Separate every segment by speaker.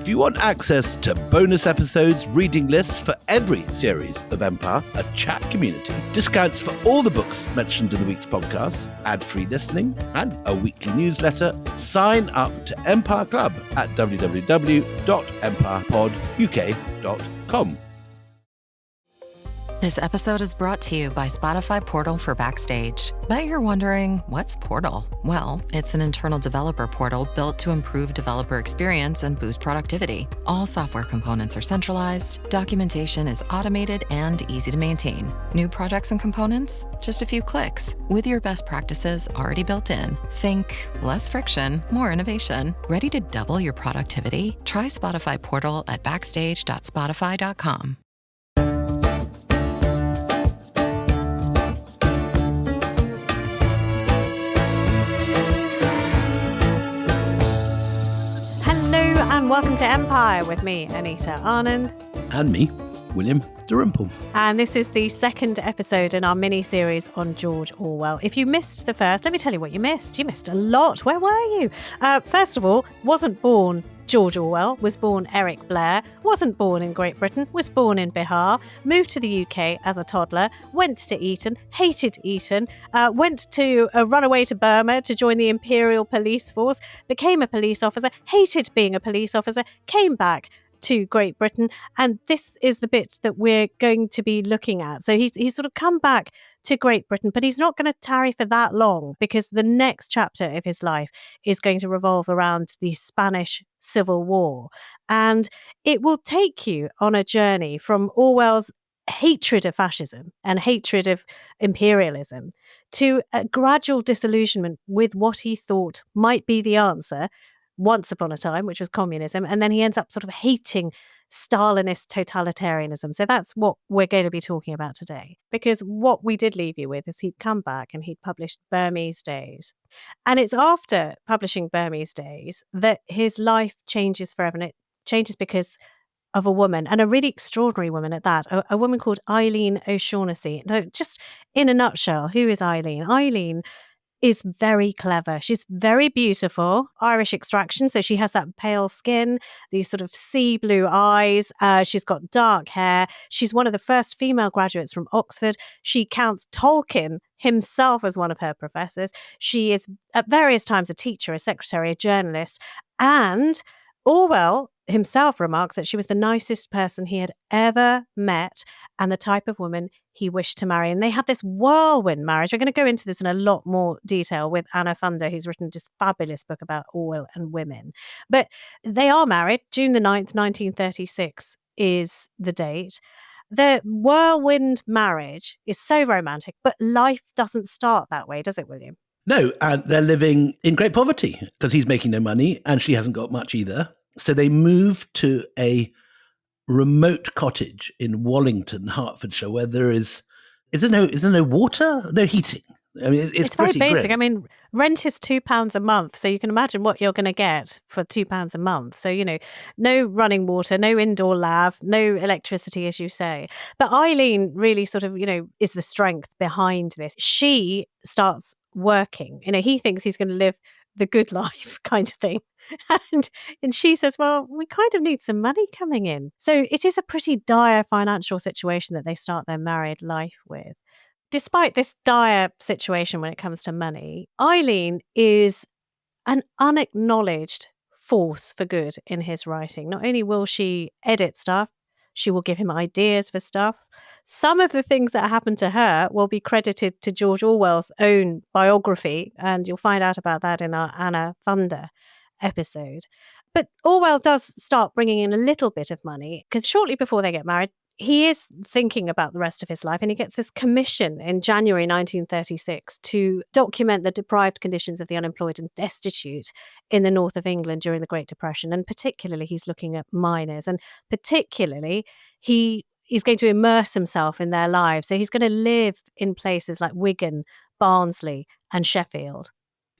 Speaker 1: If you want access to bonus episodes, reading lists for every series of Empire, a chat community, discounts for all the books mentioned in the week's podcast, ad-free listening, and a weekly newsletter, sign up to Empire Club at www.empirepoduk.com.
Speaker 2: This episode is brought to you by Spotify Portal for Backstage. Bet you're wondering, what's Portal? Well, it's an internal developer portal built to improve developer experience and boost productivity. All software components are centralized, documentation is automated and easy to maintain. New projects and components? Just a few clicks. With your best practices already built in. Think less friction, more innovation. Ready to double your productivity? Try Spotify Portal at backstage.spotify.com.
Speaker 3: And welcome to Empire with me, Anita Arnon.
Speaker 1: And me, William Dalrymple.
Speaker 3: And this is the second episode in our mini-series on George Orwell. If you missed the first, let me tell you what you missed. You missed a lot. Where were you? First of all, wasn't born George Orwell, was born Eric Blair, wasn't born in Great Britain, was born in Bihar, moved to the UK as a toddler, went to Eton, hated Eton, went to run away to Burma to join the Imperial Police Force, became a police officer, hated being a police officer, came back to Great Britain, and this is the bit that we're going to be looking at. So he's sort of come back to Great Britain, but he's not going to tarry for that long, because the next chapter of his life is going to revolve around the Spanish Civil War, and it will take you on a journey from Orwell's hatred of fascism and hatred of imperialism to a gradual disillusionment with what he thought might be the answer once upon a time, which was communism, and then he ends up sort of hating Stalinist totalitarianism. So that's what we're going to be talking about today, because what we did leave you with is he'd come back and he'd published Burmese Days. And it's after publishing Burmese Days that his life changes forever, and it changes because of a woman, and a really extraordinary woman at that, a woman called Eileen O'Shaughnessy. Now, just in a nutshell, who is Eileen? Eileen is very clever. She's very beautiful, Irish extraction. So she has that pale skin, these sort of sea blue eyes. She's got dark hair. She's one of the first female graduates from Oxford. She counts Tolkien himself as one of her professors. She is at various times a teacher, a secretary, a journalist. And Orwell himself remarks that she was the nicest person he had ever met and the type of woman he wished to marry. And they had this whirlwind marriage. We're going to go into this in a lot more detail with Anna Funder, who's written this fabulous book about Orwell and women. But they are married. June the 9th, 1936 is the date. The whirlwind marriage is so romantic, but life doesn't start that way, does it, William?
Speaker 1: No, and they're living in great poverty because he's making no money and she hasn't got much either. So they move to a remote cottage in Wallington, Hertfordshire, where is there no water, no heating. I mean, it's
Speaker 3: very basic.
Speaker 1: grim.
Speaker 3: I mean, rent is £2 a month, so you can imagine what you're going to get for £2 a month. So, no running water, no indoor lav, no electricity, as you say. But Eileen really sort of, is the strength behind this. She starts working. He thinks he's going to live the good life kind of thing. And she says, well, we kind of need some money coming in. So it is a pretty dire financial situation that they start their married life with. Despite this dire situation when it comes to money, Eileen is an unacknowledged force for good in his writing. Not only will she edit stuff, she will give him ideas for stuff. Some of the things that happened to her will be credited to George Orwell's own biography, and you'll find out about that in our Anna Funder episode. But Orwell does start bringing in a little bit of money, because shortly before they get married, he is thinking about the rest of his life, and he gets this commission in January 1936 to document the deprived conditions of the unemployed and destitute in the north of England during the Great Depression. And particularly, he's looking at miners, and particularly, he's going to immerse himself in their lives. So he's going to live in places like Wigan, Barnsley, and Sheffield.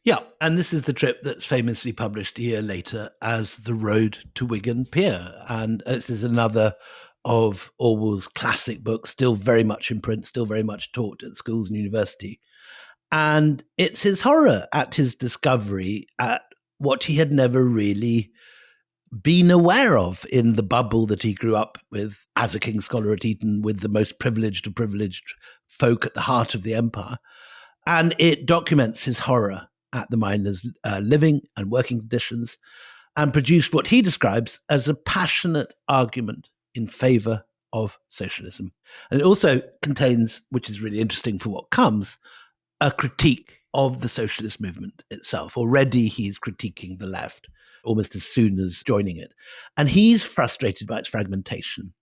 Speaker 1: Yeah, and this is the trip that's famously published a year later as The Road to Wigan Pier. And this is another of Orwell's classic books, still very much in print, still very much taught at schools and university. And it's his horror at his discovery at what he had never really been aware of in the bubble that he grew up with as a King's Scholar at Eton, with the most privileged of privileged folk at the heart of the empire. And it documents his horror at the miners' living and working conditions, and produced what he describes as a passionate argument in favor of socialism. And it also contains, which is really interesting for what comes, a critique of the socialist movement itself. Already he's critiquing the left almost as soon as joining it. And he's frustrated by its fragmentation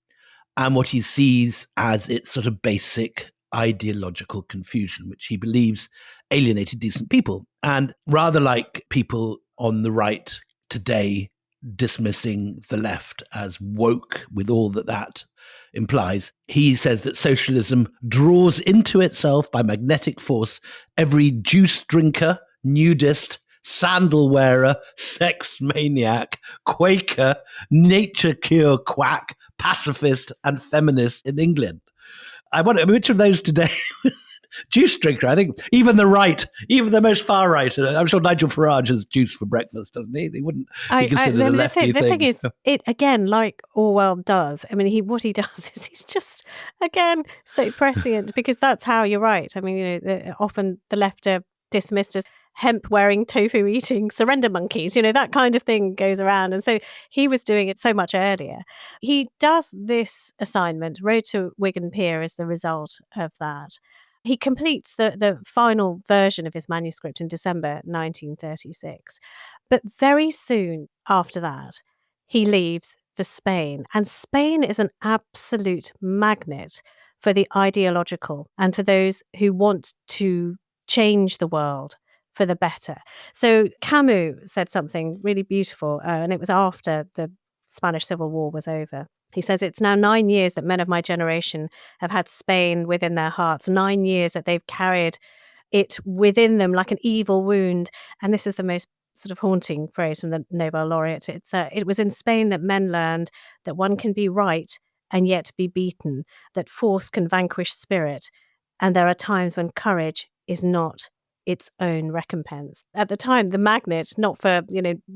Speaker 1: and what he sees as its sort of basic ideological confusion, which he believes alienated decent people. And rather like people on the right today dismissing the left as woke with all that implies, he says that socialism draws into itself by magnetic force every juice drinker, nudist, sandal wearer, sex maniac, Quaker, nature cure quack, pacifist, and feminist in England. I wonder which of those today. Juice drinker, I think even the right, even the most far right. I'm sure Nigel Farage has juice for breakfast, doesn't he? He wouldn't be considered a lefty
Speaker 3: the
Speaker 1: thing.
Speaker 3: thing is, it again, like Orwell does. I mean, what he does is he's just again so prescient, because that's how you're right. I mean, often the left are dismissed as hemp-wearing, tofu-eating surrender monkeys. That kind of thing goes around. And so he was doing it so much earlier. He does this assignment. Road to Wigan Pier is the result of that. He completes the final version of his manuscript in December 1936. But very soon after that, he leaves for Spain. And Spain is an absolute magnet for the ideological and for those who want to change the world for the better. So Camus said something really beautiful, and it was after the Spanish Civil War was over. He says, it's now 9 years that men of my generation have had Spain within their hearts, 9 years that they've carried it within them like an evil wound. And this is the most sort of haunting phrase from the Nobel laureate. It was in Spain that men learned that one can be right and yet be beaten, that force can vanquish spirit, and there are times when courage is not its own recompense. At the time, the magnet, not for,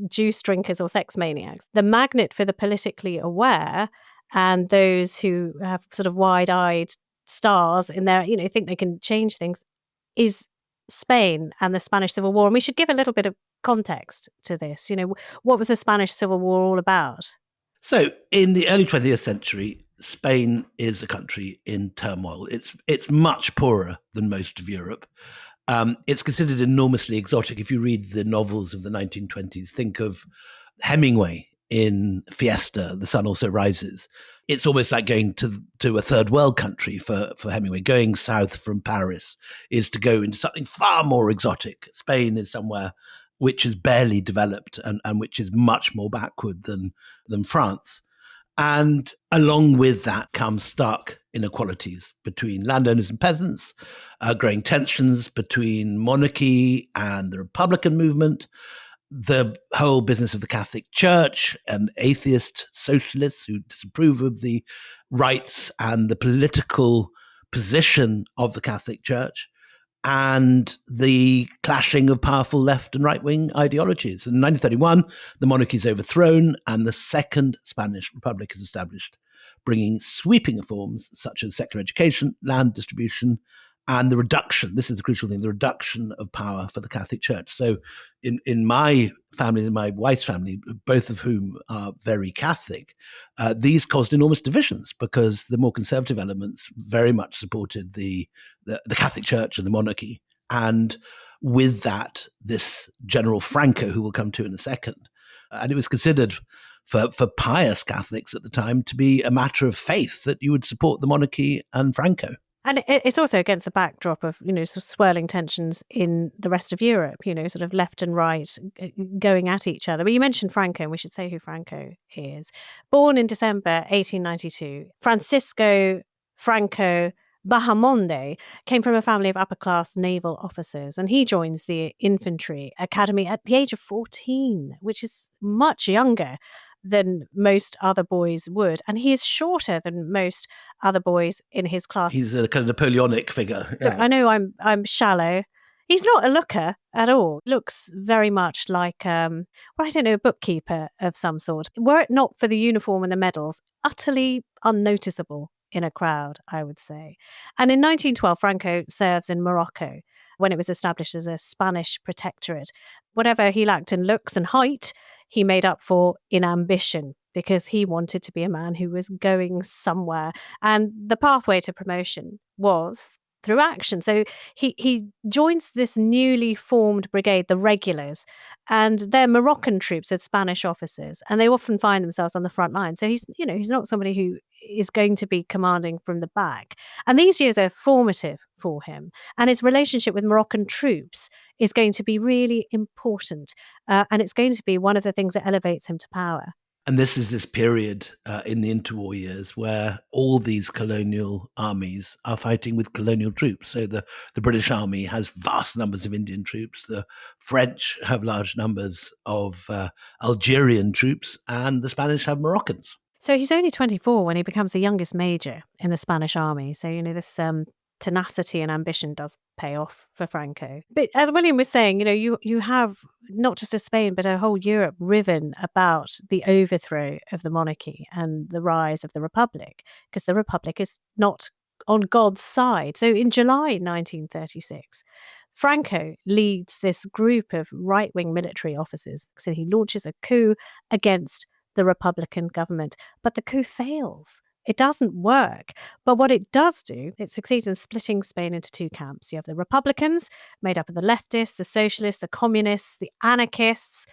Speaker 3: juice drinkers or sex maniacs, the magnet for the politically aware and those who have sort of wide-eyed stars in their, think they can change things, is Spain and the Spanish Civil War. And we should give a little bit of context to this. What was the Spanish Civil War all about?
Speaker 1: So in the early 20th century, Spain is a country in turmoil. It's much poorer than most of Europe. It's considered enormously exotic. If you read the novels of the 1920s, think of Hemingway in Fiesta, The Sun Also Rises. It's almost like going to a third world country for Hemingway. Going south from Paris is to go into something far more exotic. Spain is somewhere which is barely developed and which is much more backward than France. And along with that comes stark inequalities between landowners and peasants, growing tensions between monarchy and the Republican movement, the whole business of the Catholic Church and atheist socialists who disapprove of the rights and the political position of the Catholic Church, and the clashing of powerful left and right-wing ideologies. In 1931, the monarchy is overthrown and the Second Spanish Republic is established, bringing sweeping reforms such as secular education, land distribution, and the reduction, this is the crucial thing, the reduction of power for the Catholic Church. So in my family and my wife's family, both of whom are very Catholic, these caused enormous divisions because the more conservative elements very much supported the Catholic Church and the monarchy. And with that, this General Franco, who we'll come to in a second, and it was considered for pious Catholics at the time to be a matter of faith that you would support the monarchy and Franco.
Speaker 3: And it's also against the backdrop of, sort of swirling tensions in the rest of Europe, sort of left and right going at each other. But you mentioned Franco, and we should say who Franco is. Born in December 1892, Francisco Franco Bahamonde came from a family of upper-class naval officers, and he joins the infantry academy at the age of 14, which is much younger than most other boys would. And he is shorter than most other boys in his class.
Speaker 1: He's a kind of Napoleonic figure. Yeah.
Speaker 3: Look, I know I'm shallow. He's not a looker at all. Looks very much like, well, I don't know, a bookkeeper of some sort. Were it not for the uniform and the medals, utterly unnoticeable in a crowd, I would say. And in 1912, Franco serves in Morocco when it was established as a Spanish protectorate. Whatever he lacked in looks and height, he made up for in ambition because he wanted to be a man who was going somewhere. And the pathway to promotion was through action. So he joins this newly formed brigade, the Regulars, and they're Moroccan troops with Spanish officers, and they often find themselves on the front line. So he's not somebody who is going to be commanding from the back. And these years are formative for him, and his relationship with Moroccan troops is going to be really important, and it's going to be one of the things that elevates him to power.
Speaker 1: And this is this period in the interwar years where all these colonial armies are fighting with colonial troops. So the British Army has vast numbers of Indian troops. The French have large numbers of Algerian troops, and the Spanish have Moroccans.
Speaker 3: So he's only 24 when he becomes the youngest major in the Spanish army. So, this tenacity and ambition does pay off for Franco. But as William was saying, you have not just a Spain, but a whole Europe riven about the overthrow of the monarchy and the rise of the Republic, because the Republic is not on God's side. So in July 1936, Franco leads this group of right-wing military officers. So he launches a coup against the Republican government, but the coup fails. It doesn't work. But what it does do, it succeeds in splitting Spain into two camps. You have the Republicans, made up of the leftists, the socialists, the communists, the anarchists,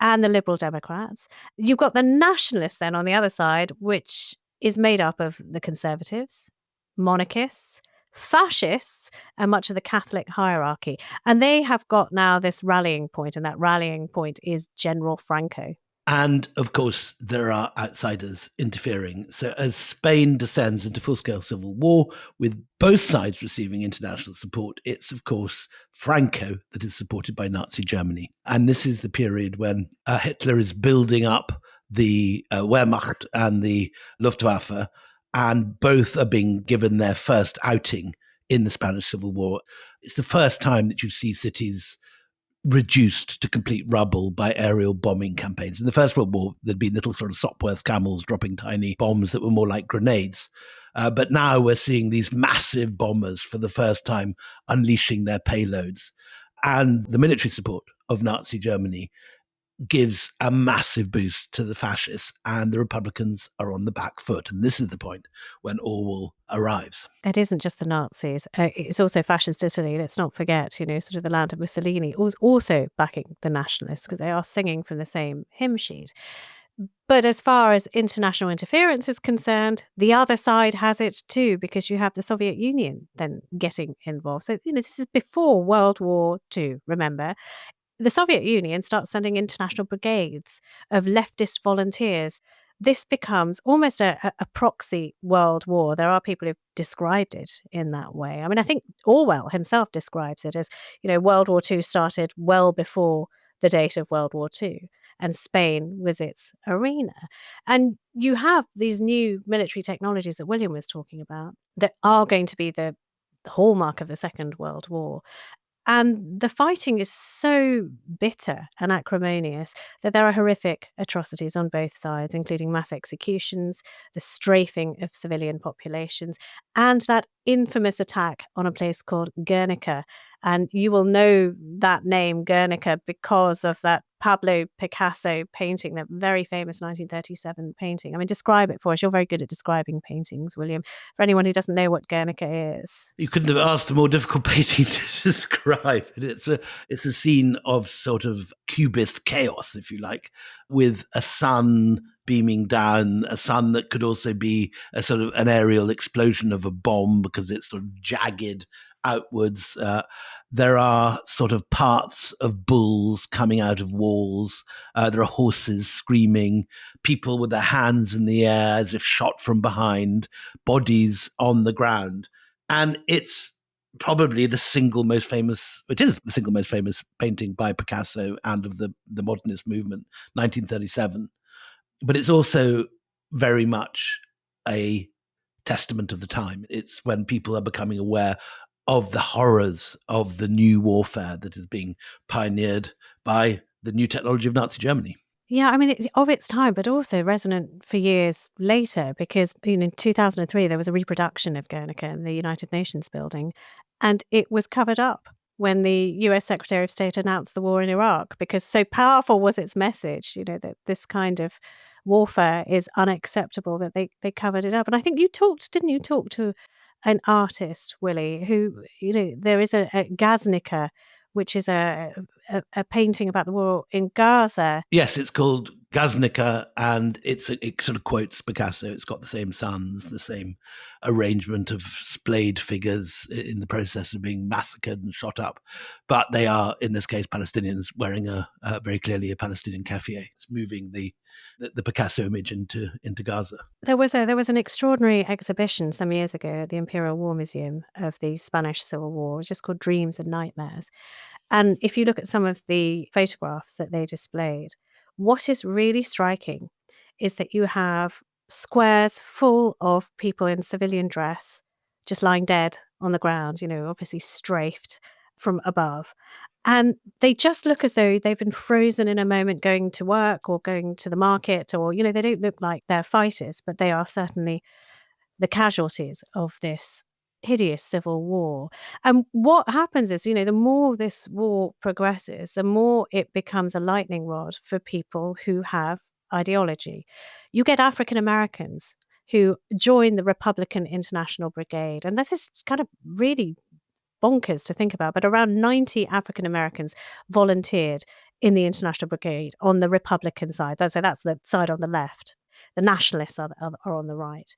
Speaker 3: and the Liberal Democrats. You've got the nationalists then on the other side, which is made up of the conservatives, monarchists, fascists, and much of the Catholic hierarchy. And they have got now this rallying point, and that rallying point is General Franco.
Speaker 1: And of course, there are outsiders interfering. So as Spain descends into full-scale civil war, with both sides receiving international support, it's of course Franco that is supported by Nazi Germany. And this is the period when Hitler is building up the Wehrmacht and the Luftwaffe, and both are being given their first outing in the Spanish Civil War. It's the first time that you see cities reduced to complete rubble by aerial bombing campaigns. In the First World War, there'd been little sort of Sopwith camels dropping tiny bombs that were more like grenades. But now we're seeing these massive bombers for the first time unleashing their payloads. And the military support of Nazi Germany gives a massive boost to the fascists, and the Republicans are on the back foot. And this is the point when Orwell arrives.
Speaker 3: It isn't just the Nazis. It's also fascist Italy. Let's not forget, sort of the land of Mussolini also backing the nationalists, because they are singing from the same hymn sheet. But as far as international interference is concerned, the other side has it too, because you have the Soviet Union then getting involved. So, this is before World War II, remember. The Soviet Union starts sending international brigades of leftist volunteers. This becomes almost a proxy world war. There are people who've described it in that way. I mean, I think Orwell himself describes it as, World War II started well before the date of World War II, and Spain was its arena. And you have these new military technologies that William was talking about that are going to be the hallmark of the Second World War. And the fighting is so bitter and acrimonious that there are horrific atrocities on both sides, including mass executions, the strafing of civilian populations, and that infamous attack on a place called Guernica. And you will know that name, Guernica, because of that Pablo Picasso painting, that very famous 1937 painting. I mean, describe it for us. You're very good at describing paintings, William. For anyone who doesn't know what Guernica is.
Speaker 1: You couldn't have asked a more difficult painting to describe. It's a scene of sort of cubist chaos, if you like, with a sun beaming down, a sun that could also be a sort of an aerial explosion of a bomb because it's sort of jagged outwards. There are sort of parts of bulls coming out of walls. There are horses screaming, people with their hands in the air as if shot from behind, bodies on the ground. And it's probably the single most famous painting by Picasso and of the modernist movement, 1937. But it's also very much a testament of the time. It's when people are becoming aware of the horrors of the new warfare that is being pioneered by the new technology of Nazi Germany.
Speaker 3: Yeah, I mean, of its time, but also resonant for years later, because in 2003, there was a reproduction of Guernica in the United Nations building, and it was covered up when the US Secretary of State announced the war in Iraq, because so powerful was its message, that this kind of warfare is unacceptable, that they covered it up. And I think didn't you talk to an artist, Willie, who, there is a Guernica, which is a painting about the war in Gaza.
Speaker 1: Yes, it's called Guernica, and it sort of quotes Picasso. It's got the same suns, the same arrangement of splayed figures in the process of being massacred and shot up. But they are, in this case, Palestinians wearing very clearly a Palestinian keffiyeh. It's moving the Picasso image into Gaza.
Speaker 3: There was an extraordinary exhibition some years ago at the Imperial War Museum of the Spanish Civil War. It was just called Dreams and Nightmares. And if you look at some of the photographs that they displayed, what is really striking is that you have squares full of people in civilian dress just lying dead on the ground, obviously strafed from above. And they just look as though they've been frozen in a moment going to work or going to the market, or, they don't look like they're fighters, but they are certainly the casualties of this hideous civil war. And what happens is, the more this war progresses, the more it becomes a lightning rod for people who have ideology. You get African Americans who join the Republican International Brigade. And this is kind of really bonkers to think about, but around 90 African Americans volunteered in the International Brigade on the Republican side. So that's the side on the left. The nationalists are on the right.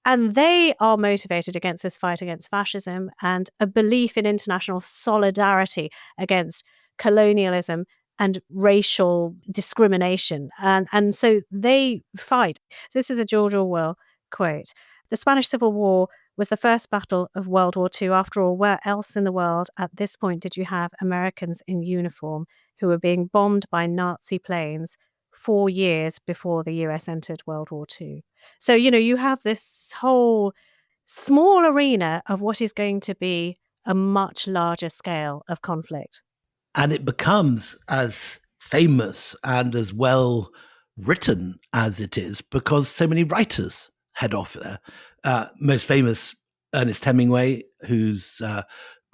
Speaker 3: And they are motivated against this fight against fascism and a belief in international solidarity against colonialism and racial discrimination. And so they fight. So this is a George Orwell quote. The Spanish Civil War was the first battle of World War II. After all, where else in the world at this point did you have Americans in uniform who were being bombed by Nazi planes 4 years before the US entered World War II? So, you have this whole small arena of what is going to be a much larger scale of conflict.
Speaker 1: And it becomes as famous and as well written as it is because so many writers head off there. Most famous, Ernest Hemingway, who's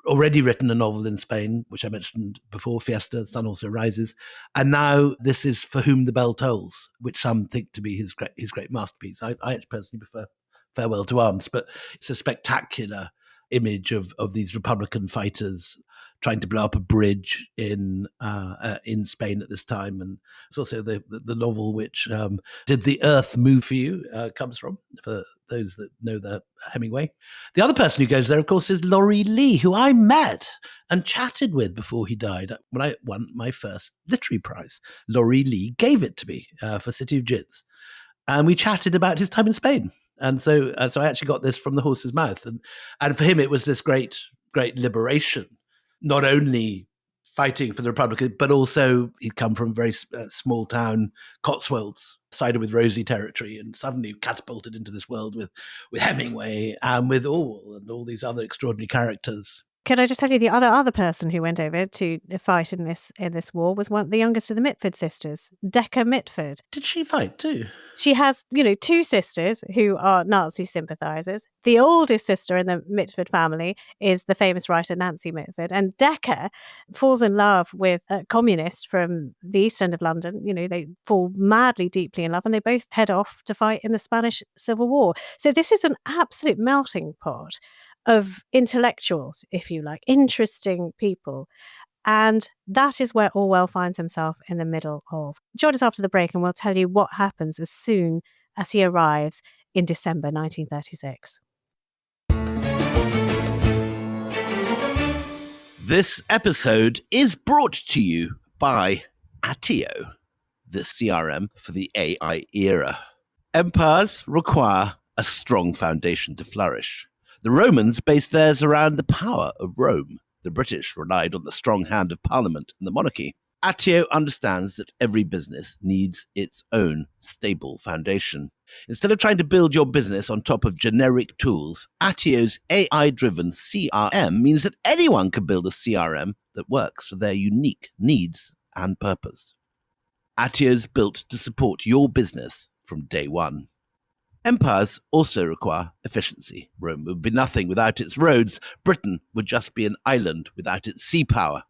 Speaker 1: already written a novel in Spain, which I mentioned before, Fiesta, The Sun Also Rises. And now this is For Whom the Bell Tolls, which some think to be his great masterpiece. I personally prefer Farewell to Arms, but it's a spectacular image of these Republican fighters trying to blow up a bridge in Spain at this time. And it's also the novel which Did the Earth Move for You comes from, for those that know the Hemingway. The other person who goes there, of course, is Laurie Lee, who I met and chatted with before he died when I won my first literary prize. Laurie Lee gave it to me for City of Gins. And we chatted about his time in Spain. And so I actually got this from the horse's mouth. And for him, it was this great liberation, not only fighting for the Republic, but also he'd come from a very small town, Cotswolds, sided with Rosy territory, and suddenly catapulted into this world with Hemingway and with Orwell and all these other extraordinary characters.
Speaker 3: Can I just tell you the other person who went over to fight in this war was the youngest of the Mitford sisters, Decca Mitford.
Speaker 1: Did she fight too?
Speaker 3: She has, two sisters who are Nazi sympathizers. The oldest sister in the Mitford family is the famous writer Nancy Mitford, and Decca falls in love with a communist from the East End of London. They fall madly, deeply in love, and they both head off to fight in the Spanish Civil War. So this is an absolute melting pot of intellectuals, if you like, interesting people. And that is where Orwell finds himself in the middle of. Join us after the break and we'll tell you what happens as soon as he arrives in December 1936.
Speaker 1: This episode is brought to you by Attio, the CRM for the AI era. Empires require a strong foundation to flourish. The Romans based theirs around the power of Rome. The British relied on the strong hand of Parliament and the monarchy. Attio understands that every business needs its own stable foundation. Instead of trying to build your business on top of generic tools, Attio's AI-driven CRM means that anyone can build a CRM that works for their unique needs and purpose. Attio's built to support your business from day one. Empires also require efficiency. Rome would be nothing without its roads. Britain would just be an island without its sea power.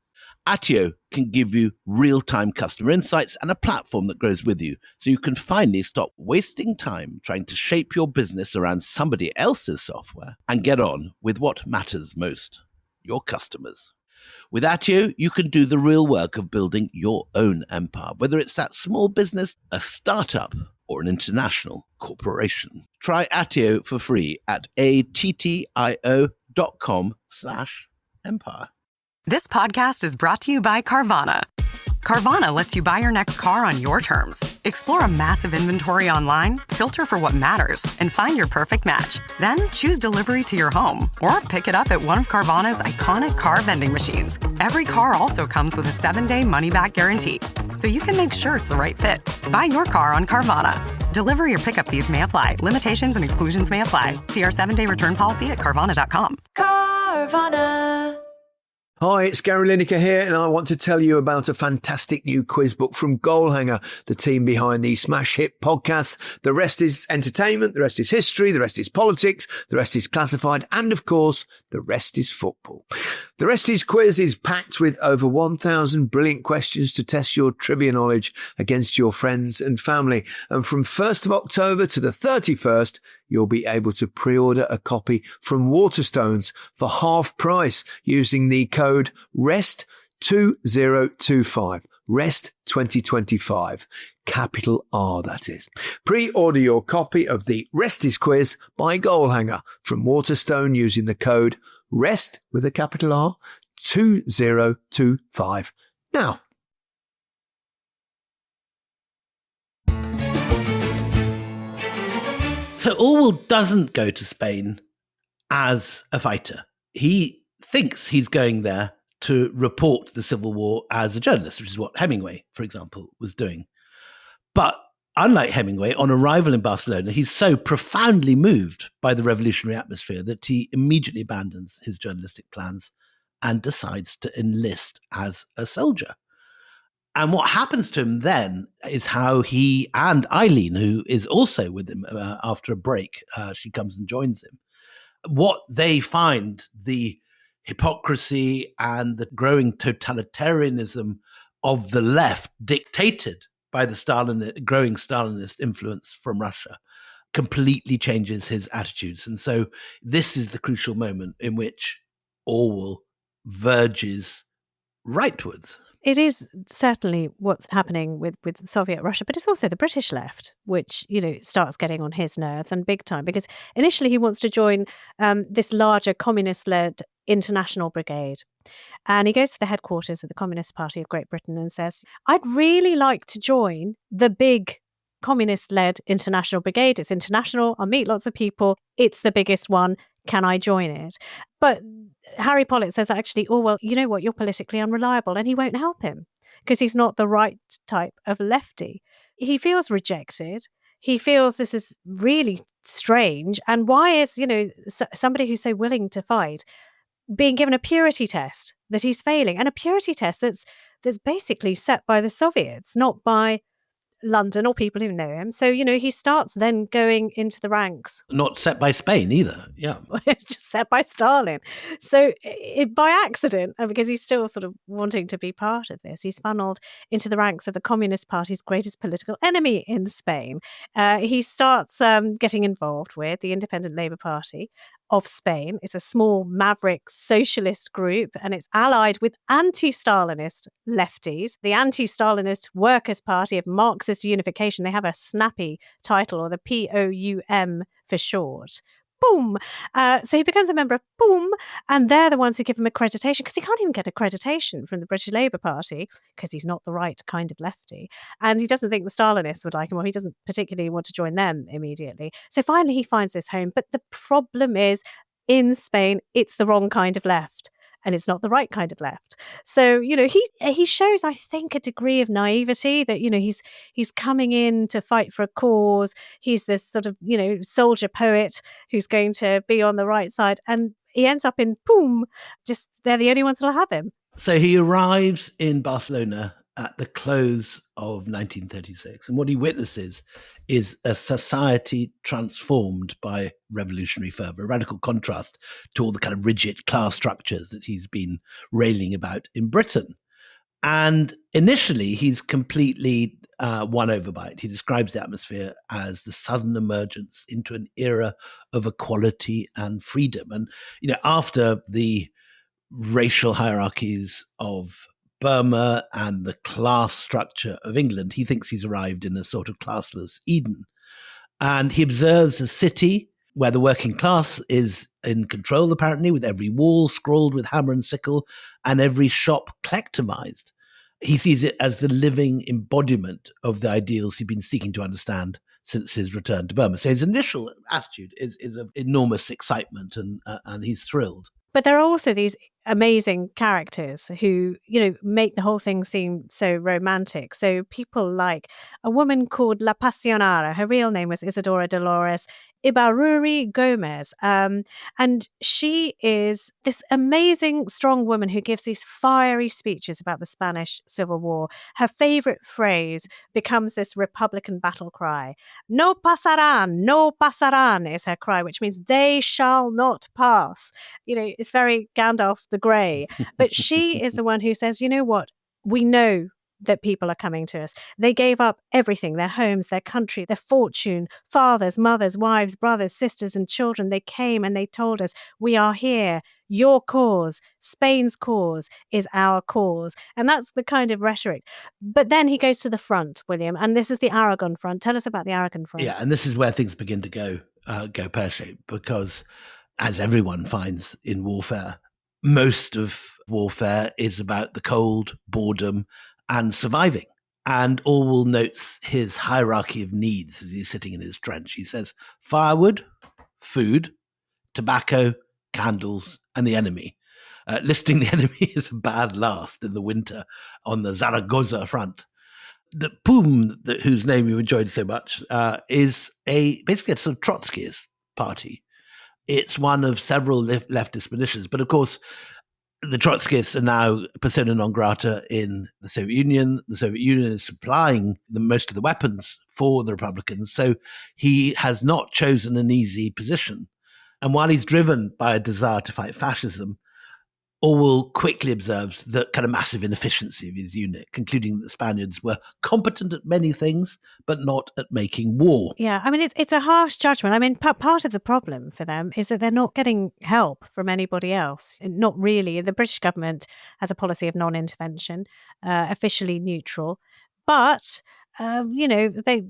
Speaker 1: Attio can give you real-time customer insights and a platform that grows with you, so you can finally stop wasting time trying to shape your business around somebody else's software and get on with what matters most, your customers. With Attio, you can do the real work of building your own empire, whether it's that small business, a startup, or an international corporation. Try Attio for free at attio.com/empire.
Speaker 4: This podcast is brought to you by Carvana. Carvana lets you buy your next car on your terms. Explore a massive inventory online, filter for what matters, and find your perfect match. Then choose delivery to your home or pick it up at one of Carvana's iconic car vending machines. Every car also comes with a 7-day money-back guarantee, so you can make sure it's the right fit. Buy your car on Carvana. Delivery or pickup fees may apply. Limitations and exclusions may apply. See our 7-day return policy at Carvana.com.
Speaker 5: Carvana.
Speaker 6: Hi, it's Gary Lineker here, and I want to tell you about a fantastic new quiz book from Goalhanger, the team behind the smash hit podcasts. The rest is entertainment, the rest is history, the rest is politics, the rest is classified, and of course, the rest is football. The rest is quiz is packed with over 1,000 brilliant questions to test your trivia knowledge against your friends and family. And from 1st of October to the 31st, you'll be able to pre-order a copy from Waterstones for half price using the code REST2025. REST 2025. Capital R, that is. Pre-order your copy of the Rest is Quiz by Goalhanger from Waterstone using the code REST with a capital R 2025. Now,
Speaker 1: so Orwell doesn't go to Spain as a fighter. He thinks he's going there to report the Civil War as a journalist, which is what Hemingway, for example, was doing. But unlike Hemingway, on arrival in Barcelona, he's so profoundly moved by the revolutionary atmosphere that he immediately abandons his journalistic plans and decides to enlist as a soldier. And what happens to him then is how he and Eileen, who is also with him after a break, she comes and joins him, what they find the hypocrisy and the growing totalitarianism of the left dictated by the growing Stalinist influence from Russia completely changes his attitudes. And so this is the crucial moment in which Orwell verges rightwards.
Speaker 3: It is certainly what's happening with Soviet Russia, but it's also the British left, which, starts getting on his nerves and big time, because initially he wants to join this larger communist-led international brigade. And he goes to the headquarters of the Communist Party of Great Britain and says, I'd really like to join the big communist-led international brigade. It's international. I'll meet lots of people. It's the biggest one. Can I join it? But Harry Pollitt says, actually, Orwell, you know what? You're politically unreliable, and he won't help him because he's not the right type of lefty. He feels rejected. He feels this is really strange. And why is, somebody who's so willing to fight being given a purity test that he's failing, and a purity test that's basically set by the Soviets, not by London or people who know him. So, he starts then going into the ranks.
Speaker 1: Not set by Spain either. Yeah.
Speaker 3: Just set by Stalin. So by accident, and because he's still sort of wanting to be part of this, he's funneled into the ranks of the Communist Party's greatest political enemy in Spain. He starts getting involved with the Independent Labour Party of Spain. It's a small maverick socialist group, and it's allied with anti-Stalinist lefties, the Anti-Stalinist Workers' Party of Marxist Unification. They have a snappy title, or the POUM for short. Boom. So he becomes a member of Boom, and they're the ones who give him accreditation, because he can't even get accreditation from the British Labour Party because he's not the right kind of lefty. And he doesn't think the Stalinists would like him, or he doesn't particularly want to join them immediately. So finally he finds this home. But the problem is, in Spain, it's the wrong kind of left. and it's not the right kind of left. So, he shows, I think, a degree of naivety that, he's coming in to fight for a cause. He's this sort of, soldier poet who's going to be on the right side. And he ends up in, boom, just they're the only ones that'll have him.
Speaker 1: So he arrives in Barcelona at the close of 1936. And what he witnesses is a society transformed by revolutionary fervor, a radical contrast to all the kind of rigid class structures that he's been railing about in Britain. And initially, he's completely won over by it. He describes the atmosphere as the sudden emergence into an era of equality and freedom. And, after the racial hierarchies of Burma and the class structure of England, he thinks he's arrived in a sort of classless Eden. And he observes a city where the working class is in control, apparently, with every wall scrawled with hammer and sickle and every shop collectivized. He sees it as the living embodiment of the ideals he'd been seeking to understand since his return to Burma. So his initial attitude is of enormous excitement, and he's thrilled.
Speaker 3: But there are also these amazing characters who, make the whole thing seem so romantic. So people like a woman called La Pasionara. Her real name was Isadora Dolores Ibarruri Gomez. And she is this amazing, strong woman who gives these fiery speeches about the Spanish Civil War. Her favorite phrase becomes this Republican battle cry. No pasarán is her cry, which means they shall not pass. It's very Gandalf the Grey. But she is the one who says, you know what? We know that people are coming to us. They gave up everything, their homes, their country, their fortune, fathers, mothers, wives, brothers, sisters, and children. They came and they told us, we are here. Your cause, Spain's cause, is our cause. And that's the kind of rhetoric. But then he goes to the front, William, and this is the Aragon front. Tell us about the Aragon front.
Speaker 1: Yeah, and this is where things begin to go pear-shaped, because as everyone finds in warfare, most of warfare is about the cold, boredom, and surviving. And Orwell notes his hierarchy of needs as he's sitting in his trench. He says firewood, food, tobacco, candles, and the enemy. Listing the enemy is a bad last in the winter on the Zaragoza front. The POUM, whose name you enjoyed so much, is basically a sort of Trotskyist party. It's one of several leftist militias. But of course, the Trotskyists are now persona non grata in the Soviet Union. The Soviet Union is supplying most of the weapons for the Republicans. So he has not chosen an easy position. And while he's driven by a desire to fight fascism, Orwell quickly observes the kind of massive inefficiency of his unit, concluding that the Spaniards were competent at many things, but not at making war.
Speaker 3: Yeah, I mean, it's a harsh judgment. I mean, part of the problem for them is that they're not getting help from anybody else. Not really. The British government has a policy of non-intervention, officially neutral, but they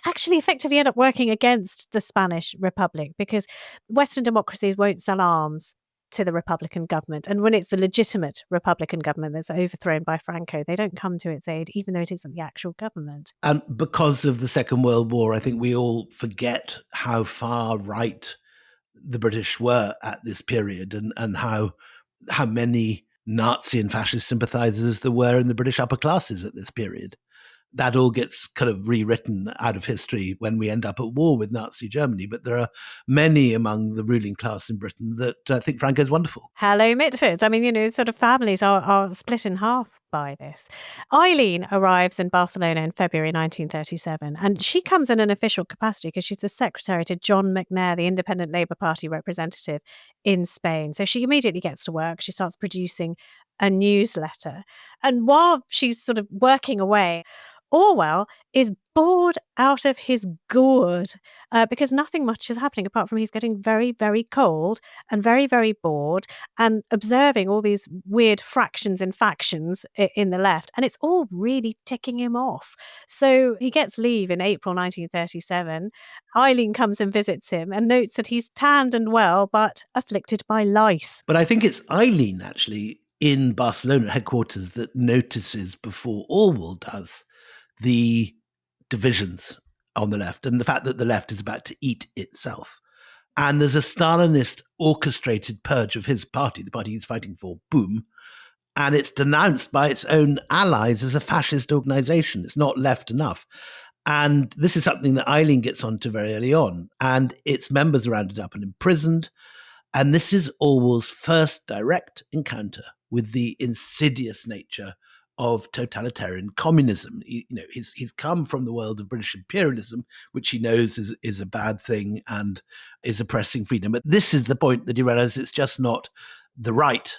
Speaker 3: actually effectively end up working against the Spanish Republic because Western democracies won't sell arms to the Republican government. And when it's the legitimate Republican government that's overthrown by Franco, they don't come to its aid, even though it isn't the actual government.
Speaker 1: And because of the Second World War, I think we all forget how far right the British were at this period and how many Nazi and fascist sympathizers there were in the British upper classes at this period. That all gets kind of rewritten out of history when we end up at war with Nazi Germany. But there are many among the ruling class in Britain that think Franco's wonderful.
Speaker 3: Hello, Mitfords. I mean, sort of families are split in half by this. Eileen arrives in Barcelona in February 1937, and she comes in an official capacity because she's the secretary to John McNair, the Independent Labour Party representative in Spain. So she immediately gets to work. She starts producing a newsletter. And while she's sort of working away, Orwell is bored out of his gourd because nothing much is happening apart from he's getting very, very cold and very, very bored and observing all these weird fractions and factions in the left. And it's all really ticking him off. So he gets leave in April 1937. Eileen comes and visits him and notes that he's tanned and well, but afflicted by lice.
Speaker 1: But I think it's Eileen, actually, in Barcelona headquarters that notices before Orwell does the divisions on the left and the fact that the left is about to eat itself. And there's a Stalinist orchestrated purge of his party, the party he's fighting for, Boom. And it's denounced by its own allies as a fascist organization. It's not left enough. And this is something that Eileen gets onto very early on. And its members are rounded up and imprisoned. And this is Orwell's first direct encounter with the insidious nature of totalitarian communism. He's come from the world of British imperialism, which he knows is a bad thing and is oppressing freedom. But this is the point that he realizes it's just not the right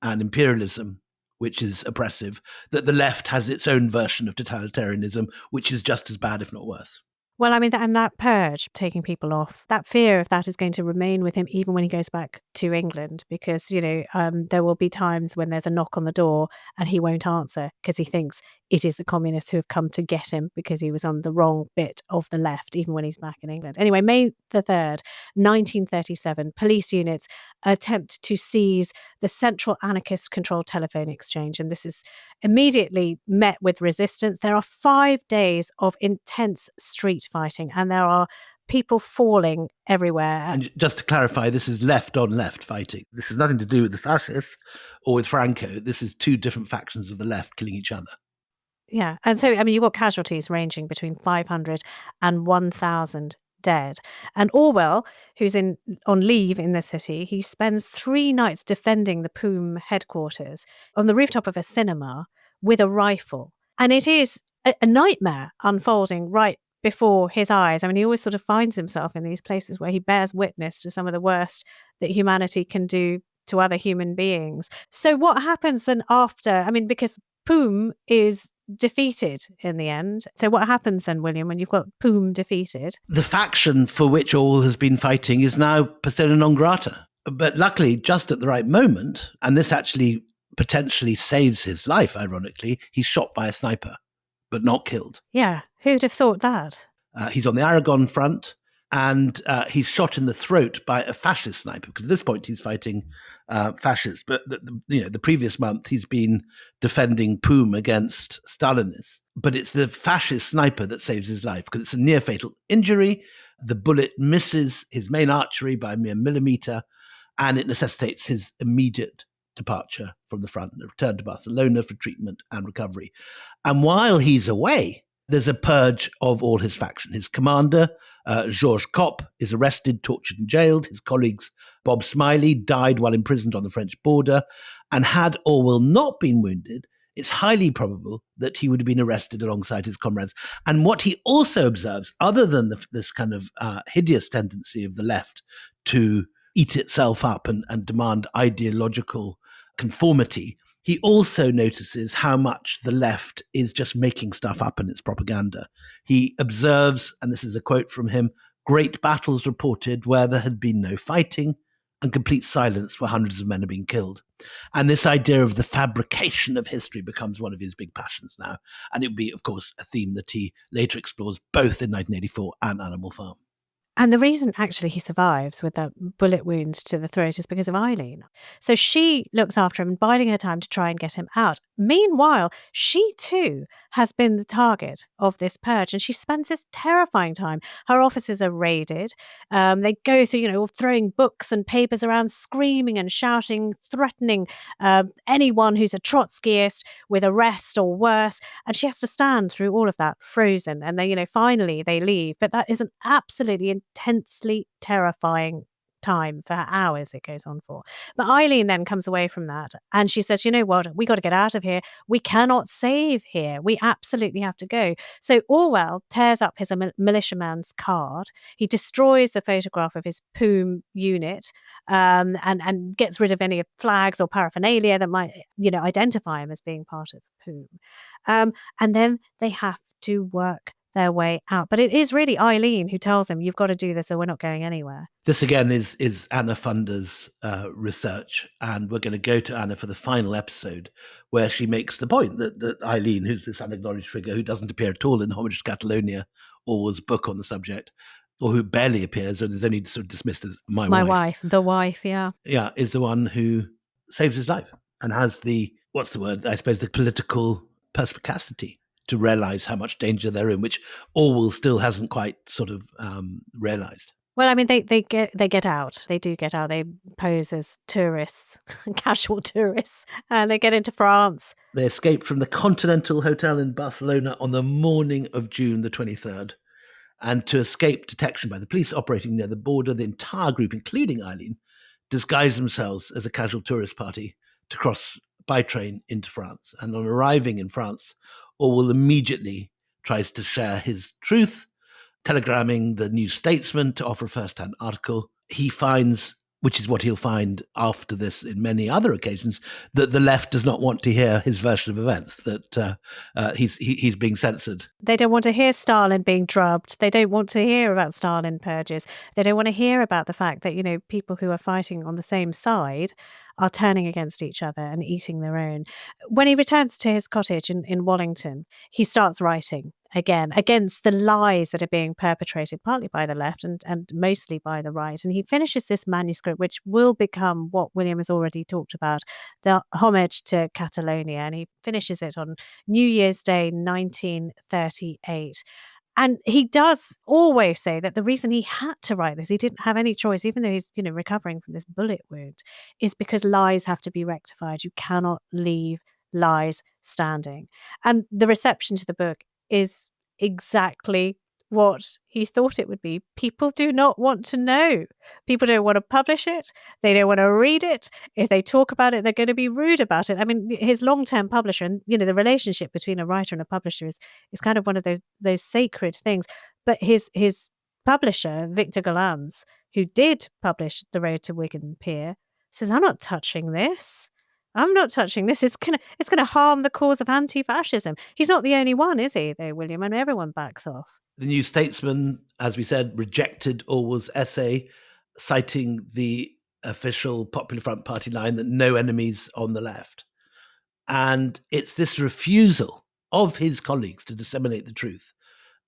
Speaker 1: and imperialism which is oppressive, that the left has its own version of totalitarianism, which is just as bad, if not worse.
Speaker 3: Well, I mean, and that purge, taking people off, that fear of that is going to remain with him even when he goes back to England, because, there will be times when there's a knock on the door and he won't answer because he thinks it is the communists who have come to get him because he was on the wrong bit of the left, even when he's back in England. Anyway, May the 3rd, 1937, police units attempt to seize the Central Anarchist-controlled telephone exchange, and this is immediately met with resistance. There are 5 days of intense street fighting, and there are people falling everywhere.
Speaker 1: And just to clarify, this is left on left fighting. This has nothing to do with the fascists or with Franco. This is two different factions of the left killing each other.
Speaker 3: Yeah. And so, I mean, you've got casualties ranging between 500 and 1,000 dead. And Orwell, who's on leave in the city, he spends 3 nights defending the POUM headquarters on the rooftop of a cinema with a rifle. And it is a nightmare unfolding right before his eyes. I mean, he always sort of finds himself in these places where he bears witness to some of the worst that humanity can do to other human beings. So what happens then after? I mean, because POUM is defeated in the end. So what happens then, William, when you've got POUM defeated?
Speaker 1: The faction for which Orwell has been fighting is now persona non grata. But luckily, just at the right moment, and this actually potentially saves his life, ironically, he's shot by a sniper, but not killed.
Speaker 3: Yeah, who'd have thought that?
Speaker 1: He's on the Aragon front, and he's shot in the throat by a fascist sniper, because at this point he's fighting fascists. But the previous month he's been defending POUM against Stalinists. But it's the fascist sniper that saves his life, because it's a near fatal injury. The bullet misses his main artery by a mere millimeter, and it necessitates his immediate departure from the front and a return to Barcelona for treatment and recovery. And while he's away, there's a purge of all his faction. His commander, Georges Kopp, is arrested, tortured and jailed. His colleagues, Bob Smiley, died while imprisoned on the French border. And had Orwell not been wounded, it's highly probable that he would have been arrested alongside his comrades. And what he also observes, other than this kind of hideous tendency of the left to eat itself up and demand ideological conformity, he also notices how much the left is just making stuff up in its propaganda. He observes, and this is a quote from him, great battles reported where there had been no fighting, and complete silence where hundreds of men have been killed. And this idea of the fabrication of history becomes one of his big passions now. And it would be, of course, a theme that he later explores both in 1984 and Animal Farm.
Speaker 3: And the reason actually he survives with that bullet wound to the throat is because of Eileen. So she looks after him, biding her time to try and get him out. Meanwhile, she too has been the target of this purge, and she spends this terrifying time. Her offices are raided. They go through, throwing books and papers around, screaming and shouting, threatening anyone who's a Trotskyist with arrest or worse. And she has to stand through all of that frozen. And then, finally they leave. But that is an absolutely intensely terrifying time for hours it goes on for. But Eileen then comes away from that and she says, you know what, we got to get out of here. We cannot save here. We absolutely have to go. So Orwell tears up his militiaman's card. He destroys the photograph of his POUM unit and gets rid of any flags or paraphernalia that might, identify him as being part of POUM. And then they have to work their way out. But it is really Eileen who tells him, you've got to do this or we're not going anywhere.
Speaker 1: This again is Anna Funder's research, and we're going to go to Anna for the final episode, where she makes the point that Eileen, who's this unacknowledged figure who doesn't appear at all in Homage to Catalonia, Orwell's book on the subject, or who barely appears and is only sort of dismissed as my wife.
Speaker 3: The wife, yeah.
Speaker 1: Yeah, is the one who saves his life and has the political perspicacity to realize how much danger they're in, which Orwell still hasn't quite sort of realized.
Speaker 3: Well, I mean, they get out. They do get out. They pose as tourists, casual tourists, and they get into France.
Speaker 1: They escape from the Continental Hotel in Barcelona on the morning of June the 23rd. And to escape detection by the police operating near the border, the entire group, including Eileen, disguise themselves as a casual tourist party to cross by train into France. And on arriving in France, Orwell immediately tries to share his truth, telegramming the New Statesman to offer a first-hand article. He finds, which is what he'll find after this in many other occasions, that the left does not want to hear his version of events, that he's being censored.
Speaker 3: They don't want to hear Stalin being drubbed. They don't want to hear about Stalin purges. They don't want to hear about the fact that, people who are fighting on the same side are turning against each other and eating their own. When he returns to his cottage in Wallington, he starts writing again against the lies that are being perpetrated partly by the left and mostly by the right. And he finishes this manuscript, which will become what William has already talked about, the homage to Catalonia. And he finishes it on New Year's Day, 1938. And he does always say that the reason he had to write this, he didn't have any choice, even though he's, recovering from this bullet wound, is because lies have to be rectified. You cannot leave lies standing. And the reception to the book is exactly what he thought it would be. People do not want to know. People don't want to publish it. They don't want to read it. If they talk about it, they're going to be rude about it. I mean, his long-term publisher, and the relationship between a writer and a publisher is kind of one of those sacred things. But his publisher, Victor Gollancz, who did publish The Road to Wigan Pier, says, I'm not touching this. I'm not touching this. It's gonna harm the cause of anti-fascism. He's not the only one, is he, though, William? And everyone backs off.
Speaker 1: The New Statesman, as we said, rejected Orwell's essay, citing the official Popular Front Party line that no enemies on the left. And it's this refusal of his colleagues to disseminate the truth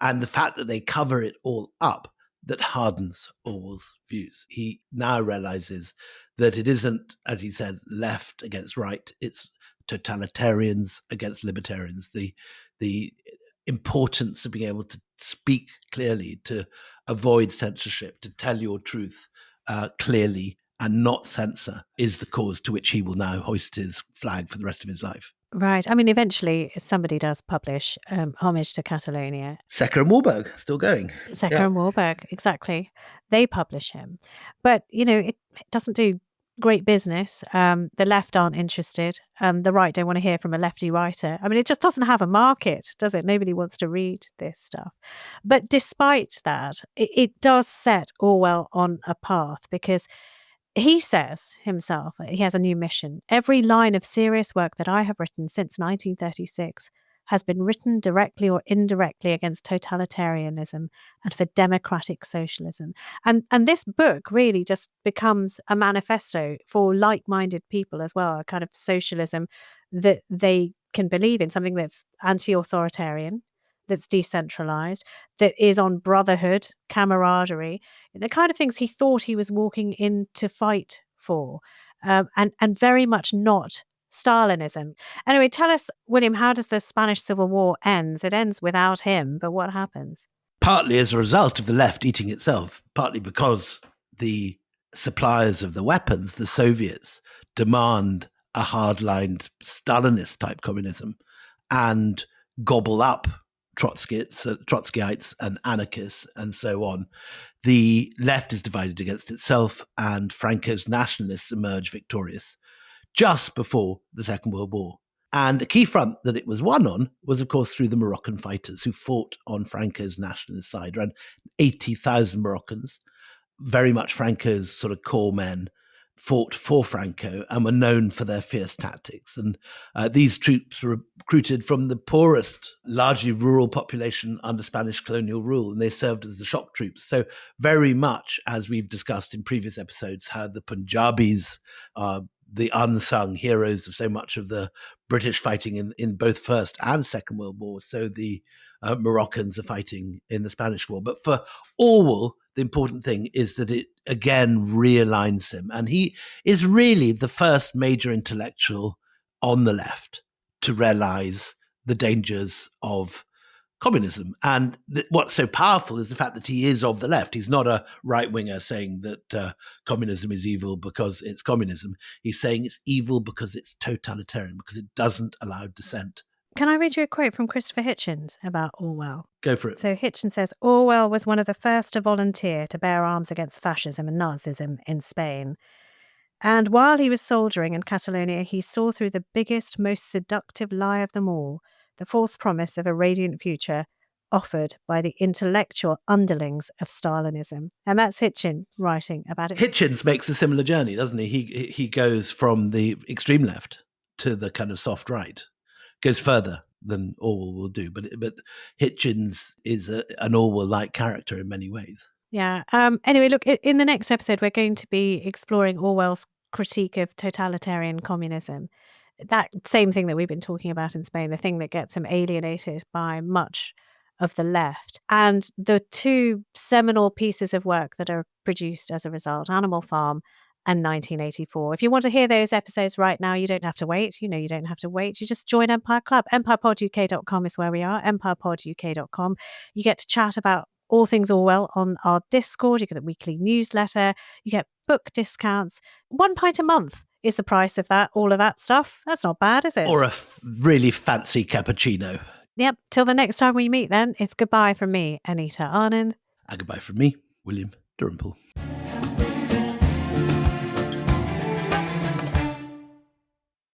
Speaker 1: and the fact that they cover it all up that hardens Orwell's views. He now realizes that it isn't, as he said, left against right. It's totalitarians against libertarians. The importance of being able to speak clearly, to avoid censorship, to tell your truth clearly and not censor is the cause to which he will now hoist his flag for the rest of his life.
Speaker 3: Right. I mean, eventually somebody does publish Homage to Catalonia.
Speaker 1: Secker and Warburg, still going.
Speaker 3: Secker and Warburg, exactly. They publish him. But, it doesn't do great business. The left aren't interested. The right don't want to hear from a lefty writer. I mean, it just doesn't have a market, does it? Nobody wants to read this stuff. But despite that, it does set Orwell on a path, because he says himself he has a new mission. Every line of serious work that I have written since 1936 has been written directly or indirectly against totalitarianism and for democratic socialism. And this book really just becomes a manifesto for like-minded people as well, a kind of socialism that they can believe in, something that's anti-authoritarian, that's decentralized, that is on brotherhood, camaraderie, the kind of things he thought he was walking in to fight for, and very much not Stalinism. Anyway, tell us, William, how does the Spanish Civil War end? It ends without him, but what happens?
Speaker 1: Partly as a result of the left eating itself, partly because the suppliers of the weapons, the Soviets, demand a hardlined Stalinist type communism and gobble up Trotskyites and anarchists and so on. The left is divided against itself, and Franco's nationalists emerge victorious just before the Second World War. And a key front that it was won on was, of course, through the Moroccan fighters who fought on Franco's nationalist side. Around 80,000 Moroccans, very much Franco's sort of core men, fought for Franco and were known for their fierce tactics. And these troops were recruited from the poorest, largely rural population under Spanish colonial rule, and they served as the shock troops. So very much, as we've discussed in previous episodes, how the Punjabis are the unsung heroes of so much of the British fighting in both First and Second World War. So the Moroccans are fighting in the Spanish War. But for Orwell, the important thing is that it again realigns him. And he is really the first major intellectual on the left to realize the dangers of communism. And what's so powerful is the fact that he is of the left. He's not a right-winger saying that communism is evil because it's communism. He's saying it's evil because it's totalitarian, because it doesn't allow dissent.
Speaker 3: Can I read you a quote from Christopher Hitchens about Orwell?
Speaker 1: Go for it.
Speaker 3: So Hitchens says, Orwell was one of the first to volunteer to bear arms against fascism and Nazism in Spain. And while he was soldiering in Catalonia, he saw through the biggest, most seductive lie of them all, the false promise of a radiant future offered by the intellectual underlings of Stalinism. And that's Hitchens writing about it.
Speaker 1: Hitchens makes a similar journey, doesn't he? He goes from the extreme left to the kind of soft right, goes further than Orwell will do. But Hitchens is an Orwell-like character in many ways.
Speaker 3: Yeah. Anyway, look, in the next episode, we're going to be exploring Orwell's critique of totalitarian communism. That same thing that we've been talking about in Spain, the thing that gets him alienated by much of the left. And the two seminal pieces of work that are produced as a result, Animal Farm and 1984. If you want to hear those episodes right now, you don't have to wait. You don't have to wait. You just join Empire Club. EmpirePodUK.com is where we are, EmpirePodUK.com. You get to chat about all things Orwell on our Discord. You get a weekly newsletter. You get book discounts. £1 a month is the price of that, all of that stuff. That's not bad, is it?
Speaker 1: Or a really fancy cappuccino.
Speaker 3: Yep. Till the next time we meet then, it's goodbye from me, Anita Arnand.
Speaker 1: And goodbye from me, William Dalrymple.